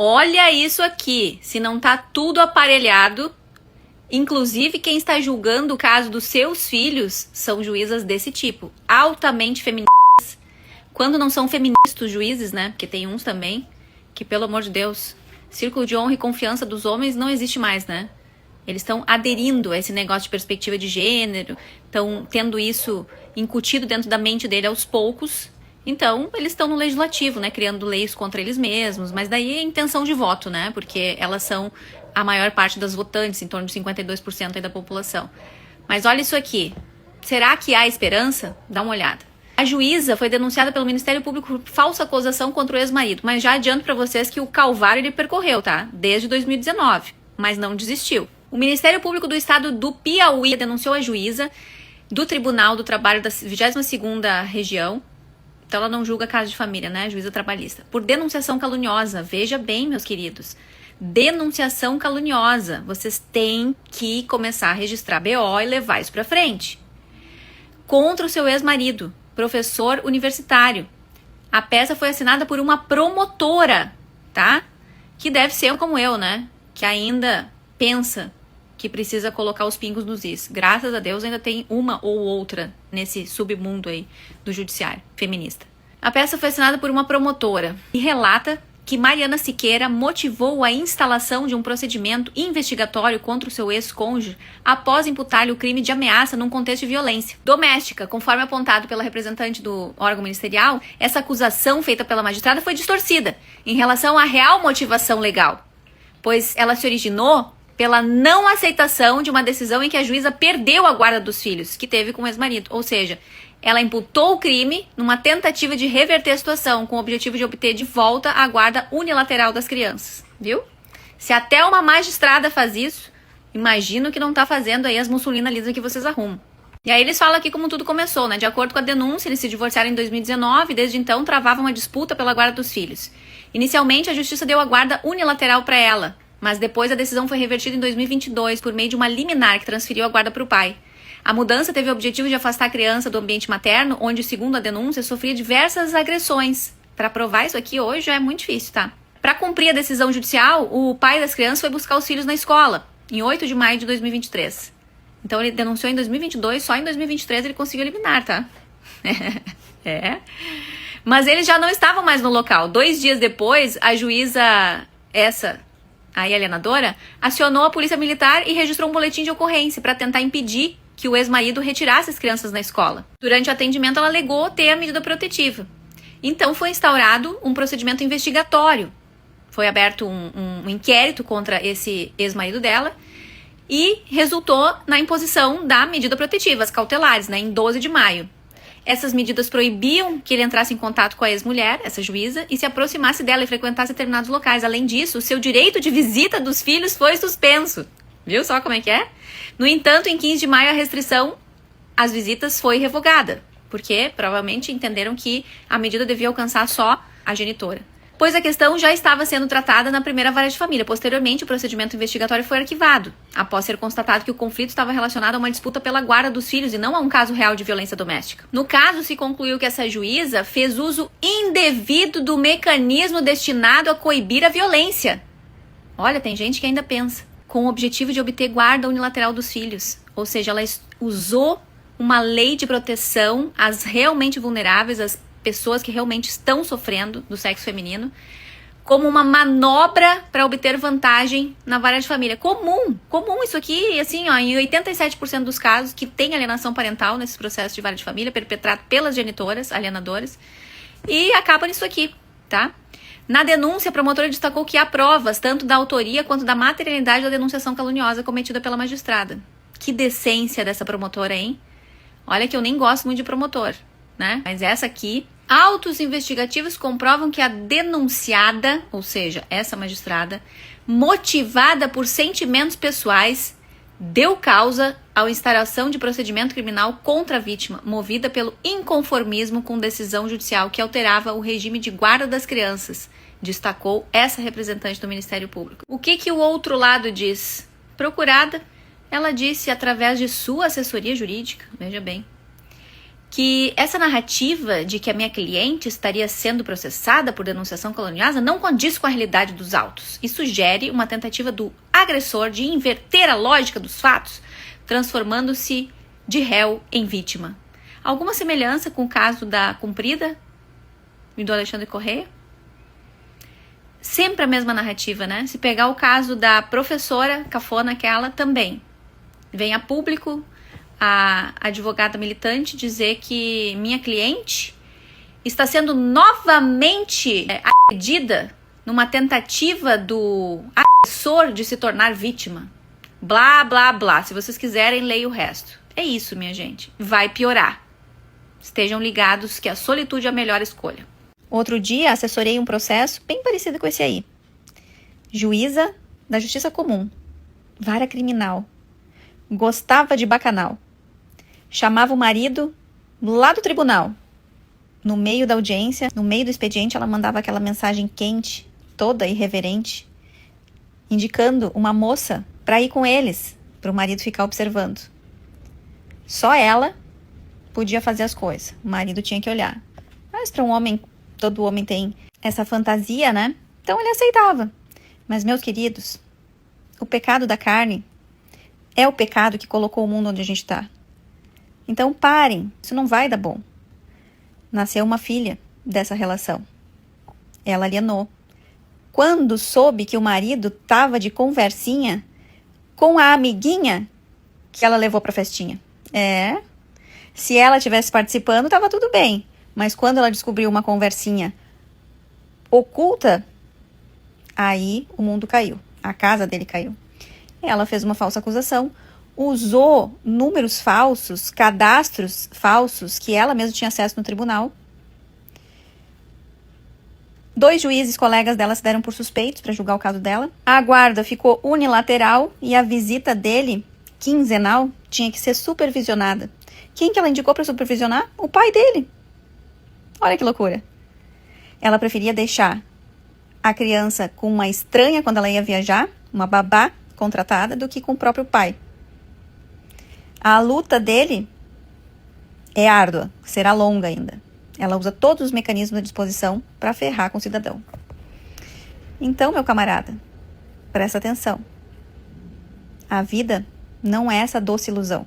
Olha isso aqui, se não tá tudo aparelhado, inclusive quem está julgando o caso dos seus filhos são juízas desse tipo, altamente feministas. Quando não são feministas os juízes, né, porque tem uns também, que pelo amor de Deus, círculo de honra e confiança dos homens não existe mais, né? Eles estão aderindo a esse negócio de perspectiva de gênero, estão tendo isso incutido dentro da mente dele aos poucos. Então, eles estão no legislativo, né, criando leis contra eles mesmos, mas daí é intenção de voto, né, porque elas são a maior parte das votantes, em torno de 52% aí da população. Mas olha isso aqui, será que há esperança? Dá uma olhada. A juíza foi denunciada pelo Ministério Público por falsa acusação contra o ex-marido, mas já adianto para vocês que o calvário ele percorreu, tá, desde 2019, mas não desistiu. O Ministério Público do Estado do Piauí denunciou a juíza do Tribunal do Trabalho da 22ª Região, então ela não julga caso de família, né, juíza trabalhista, por denunciação caluniosa. Veja bem, meus queridos, denunciação caluniosa. Vocês têm que começar a registrar BO e levar isso pra frente. Contra o seu ex-marido, professor universitário. A peça foi assinada por uma promotora, tá? Que deve ser como eu, né, que ainda pensa que precisa colocar os pingos nos is. Graças a Deus ainda tem uma ou outra nesse submundo aí do judiciário feminista. A peça foi assinada por uma promotora e relata que Mariana Siqueira motivou a instalação de um procedimento investigatório contra o seu ex-cônjuge após imputar-lhe o crime de ameaça num contexto de violência doméstica. Conforme apontado pela representante do órgão ministerial, essa acusação feita pela magistrada foi distorcida em relação à real motivação legal, pois ela se originou pela não aceitação de uma decisão em que a juíza perdeu a guarda dos filhos, que teve com o ex-marido. Ou seja, ela imputou o crime numa tentativa de reverter a situação, com o objetivo de obter de volta a guarda unilateral das crianças. Viu? Se até uma magistrada faz isso, imagino que não tá fazendo aí as Mussolina Lisa que vocês arrumam. E aí eles falam aqui como tudo começou, né? De acordo com a denúncia, eles se divorciaram em 2019 e desde então travavam uma disputa pela guarda dos filhos. Inicialmente, a justiça deu a guarda unilateral para ela, mas depois a decisão foi revertida em 2022 por meio de uma liminar que transferiu a guarda para o pai. A mudança teve o objetivo de afastar a criança do ambiente materno, onde, segundo a denúncia, sofria diversas agressões. Para provar isso aqui hoje já é muito difícil, tá? Para cumprir a decisão judicial, o pai das crianças foi buscar os filhos na escola, em 8 de maio de 2023. Então ele denunciou em 2022, só em 2023 ele conseguiu eliminar, tá? É. Mas eles já não estavam mais no local. 2 dias depois, a juíza, a alienadora, acionou a polícia militar e registrou um boletim de ocorrência para tentar impedir que o ex-marido retirasse as crianças na escola. Durante o atendimento, ela alegou ter a medida protetiva. Então foi instaurado um procedimento investigatório. Foi aberto um inquérito contra esse ex-marido dela e resultou na imposição da medida protetiva, as cautelares, né, em 12 de maio. Essas medidas proibiam que ele entrasse em contato com a ex-mulher, essa juíza, e se aproximasse dela e frequentasse determinados locais. Além disso, o seu direito de visita dos filhos foi suspenso. Viu só como é que é? No entanto, em 15 de maio, a restrição às visitas foi revogada, porque provavelmente entenderam que a medida devia alcançar só a genitora, pois a questão já estava sendo tratada na primeira vara de família. Posteriormente, o procedimento investigatório foi arquivado, após ser constatado que o conflito estava relacionado a uma disputa pela guarda dos filhos e não a um caso real de violência doméstica. No caso, se concluiu que essa juíza fez uso indevido do mecanismo destinado a coibir a violência. Olha, tem gente que ainda pensa, com o objetivo de obter guarda unilateral dos filhos. Ou seja, ela usou uma lei de proteção às realmente vulneráveis, às pessoas que realmente estão sofrendo do sexo feminino, como uma manobra para obter vantagem na vara de família. Comum isso aqui, assim, ó, em 87% dos casos que tem alienação parental nesses processos de vara de família, perpetrado pelas genitoras, alienadoras, e acaba nisso aqui, tá? Na denúncia, a promotora destacou que há provas, tanto da autoria quanto da materialidade da denunciação caluniosa cometida pela magistrada. Que decência dessa promotora, hein? Olha que eu nem gosto muito de promotor, né? Mas essa aqui, autos investigativos comprovam que a denunciada, ou seja, essa magistrada, motivada por sentimentos pessoais, deu causa à instauração de procedimento criminal contra a vítima, movida pelo inconformismo com decisão judicial que alterava o regime de guarda das crianças, destacou essa representante do Ministério Público. O que o outro lado diz? Procurada, ela disse através de sua assessoria jurídica, veja bem, que essa narrativa de que a minha cliente estaria sendo processada por denunciação caluniosa não condiz com a realidade dos autos e sugere uma tentativa do agressor de inverter a lógica dos fatos, transformando-se de réu em vítima. Alguma semelhança com o caso da Cumprida e do Alexandre Correia? Sempre a mesma narrativa, né? Se pegar o caso da professora cafona, aquela também. Vem a público a advogada militante dizer que minha cliente está sendo novamente agredida numa tentativa do agressor de se tornar vítima. Blá, blá, blá. Se vocês quiserem, leia o resto. É isso, minha gente. Vai piorar. Estejam ligados que a solitude é a melhor escolha. Outro dia, assessorei um processo bem parecido com esse aí. Juíza da Justiça Comum. Vara criminal. Gostava de bacanal. Chamava o marido lá do tribunal. No meio da audiência, no meio do expediente, ela mandava aquela mensagem quente, toda irreverente, indicando uma moça para ir com eles, para o marido ficar observando. Só ela podia fazer as coisas. O marido tinha que olhar. Mas para um homem, todo homem tem essa fantasia, né? Então ele aceitava. Mas, meus queridos, o pecado da carne é o pecado que colocou o mundo onde a gente está. Então parem, isso não vai dar bom. Nasceu uma filha dessa relação. Ela alienou. Quando soube que o marido estava de conversinha com a amiguinha que ela levou para a festinha. Se ela estivesse participando, estava tudo bem. Mas quando ela descobriu uma conversinha oculta, aí o mundo caiu. A casa dele caiu. Ela fez uma falsa acusação, usou números falsos, cadastros falsos, que ela mesma tinha acesso no tribunal. 2 juízes colegas dela se deram por suspeitos para julgar o caso dela. A guarda ficou unilateral e a visita dele, quinzenal, tinha que ser supervisionada. Quem que ela indicou para supervisionar? O pai dele. Olha que loucura. Ela preferia deixar a criança com uma estranha quando ela ia viajar, uma babá contratada, do que com o próprio pai. A luta dele é árdua, será longa ainda. Ela usa todos os mecanismos à disposição para ferrar com o cidadão. Então, meu camarada, presta atenção. A vida não é essa doce ilusão.